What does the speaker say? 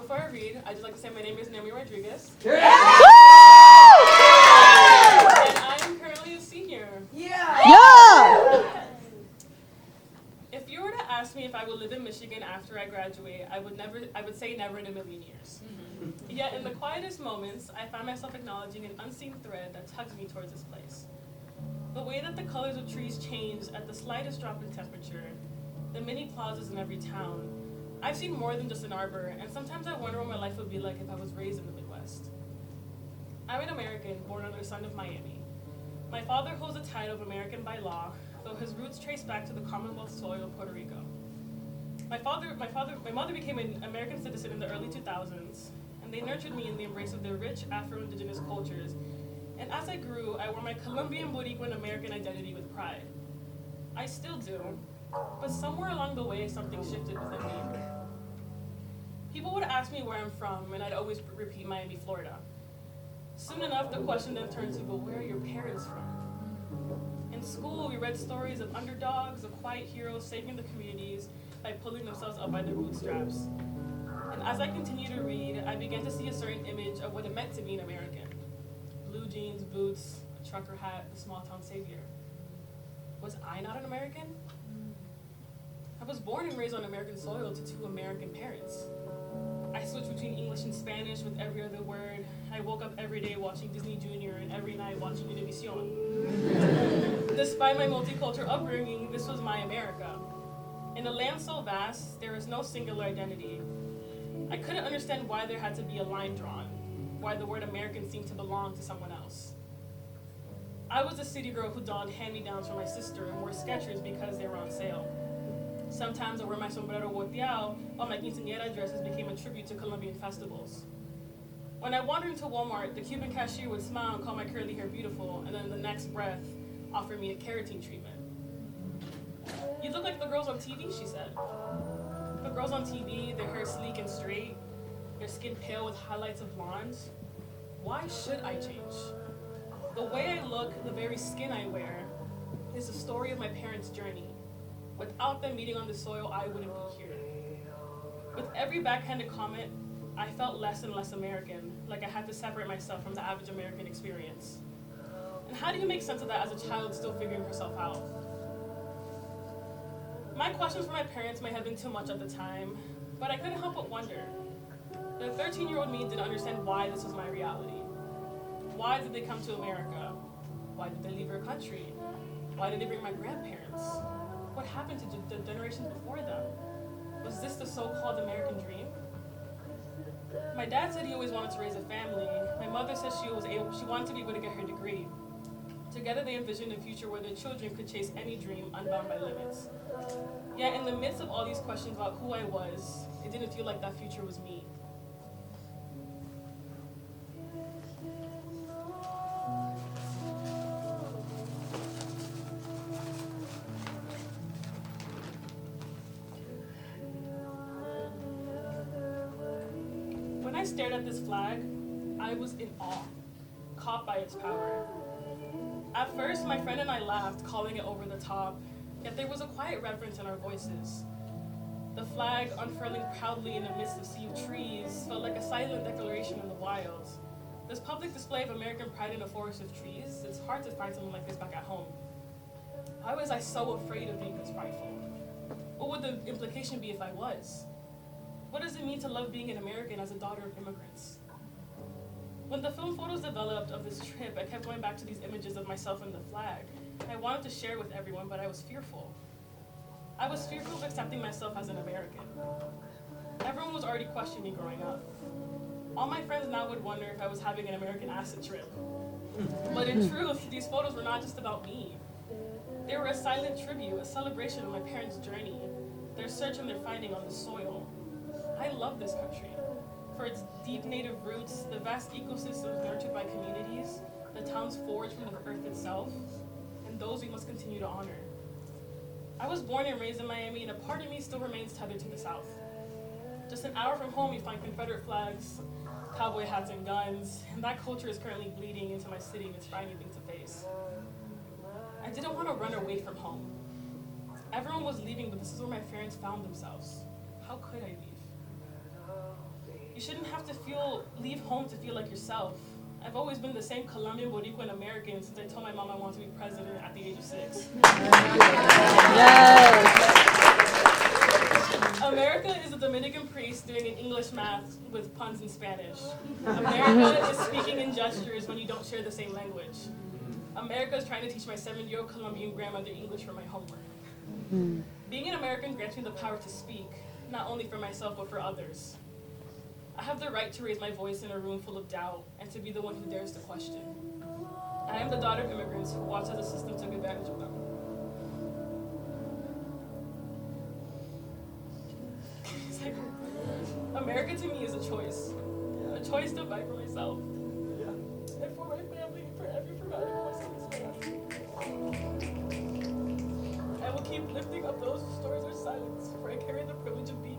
before I read, I'd just like to say my name is Naomi Rodriguez. Yeah. And I am currently a senior. Yeah. If you were to ask me if I would live in Michigan after I graduate, I would say never in a million years. Yet in the quietest moments, I find myself acknowledging an unseen thread that tugs me towards this place. The way that the colors of trees change at the slightest drop in temperature, the many plazas in every town. I've seen more than just an arbor, and sometimes I wonder what my life would be like if I was raised in the Midwest. I'm an American, born under the sun of Miami. My father holds the title of American by law, though his roots trace back to the Commonwealth soil of Puerto Rico. My mother became an American citizen in the early 2000s, and they nurtured me in the embrace of their rich Afro-Indigenous cultures. And as I grew, I wore my Colombian, Boricuan, American identity with pride. I still do, but somewhere along the way, something shifted within me. People would ask me where I'm from, and I'd always repeat Miami, Florida. Soon enough, the question then turned to, but where are your parents from? In school, we read stories of underdogs, of quiet heroes saving the communities by pulling themselves up by their bootstraps. And as I continued to read, I began to see a certain image of what it meant to be an American. Blue jeans, boots, a trucker hat, the small town savior. Was I not an American? I was born and raised on American soil to two American parents. I switched between English and Spanish with every other word. I woke up every day watching Disney Junior and every night watching Univision. Despite my multicultural upbringing, this was my America. In a land so vast, there is no singular identity. I couldn't understand why there had to be a line drawn, why the word American seemed to belong to someone else. I was a city girl who donned hand-me-downs for my sister and wore Skechers because they were on sale. Sometimes I wore my sombrero volteado, while my quinceañera dresses became a tribute to Colombian festivals. When I wandered into Walmart, the Cuban cashier would smile and call my curly hair beautiful, and then in the next breath, offer me a keratin treatment. You look like the girls on TV, she said. The girls on TV, their hair sleek and straight, their skin pale with highlights of blondes. Why should I change? The way I look, the very skin I wear, is the story of my parents' journey. Without them meeting on the soil, I wouldn't be here. With every backhanded comment, I felt less and less American, like I had to separate myself from the average American experience. And how do you make sense of that as a child still figuring herself out? My questions for my parents may have been too much at the time, but I couldn't help but wonder. The 13-year-old me didn't understand why this was my reality. Why did they come to America? Why did they leave their country? Why did they bring my grandparents? What happened to the generations before them? Was this the so-called American dream? My dad said he always wanted to raise a family. My mother said she wanted to be able to get her degree. Together they envisioned a future where their children could chase any dream unbound by limits. Yet in the midst of all these questions about who I was, it didn't feel like that future was me. When I stared at this flag, I was in awe, caught by its power. At first, my friend and I laughed, calling it over the top, yet there was a quiet reverence in our voices. The flag, unfurling proudly in the midst of sea of trees, felt like a silent declaration in the wilds. This public display of American pride in a forest of trees, it's hard to find something like this back at home. Why was I so afraid of being this prideful? What would the implication be if I was? What does it mean to love being an American as a daughter of immigrants? When the film photos developed of this trip, I kept going back to these images of myself and the flag. I wanted to share with everyone, but I was fearful. I was fearful of accepting myself as an American. Everyone was already questioning me growing up. All my friends now would wonder if I was having an American acid trip. But in truth, these photos were not just about me. They were a silent tribute, a celebration of my parents' journey, their search and their finding on the soil. I love this country. For its deep native roots, the vast ecosystems nurtured by communities, the towns forged from the earth itself, and those we must continue to honor. I was born and raised in Miami, and a part of me still remains tethered to the South. Just an hour from home, you find Confederate flags, cowboy hats, and guns, and that culture is currently bleeding into my city, and it's frightening thing to face. I didn't want to run away from home. Everyone was leaving, but this is where my parents found themselves. How could I leave? You leave home to feel like yourself. I've always been the same Colombian, Boricuan American since I told my mom I wanted to be president at the age of 6. Yes. America is a Dominican priest doing an English math with puns in Spanish. America is speaking in gestures when you don't share the same language. America is trying to teach my 7-year-old Colombian grandmother English for my homework. Being an American grants me the power to speak, not only for myself but for others. I have the right to raise my voice in a room full of doubt and to be the one who dares to question. I am the daughter of immigrants who watched as the system took advantage of them. America to me is a choice to fight for myself, and for my family, and for every provider voice in this land. I will keep lifting up those whose stories are silenced, for I carry the privilege of being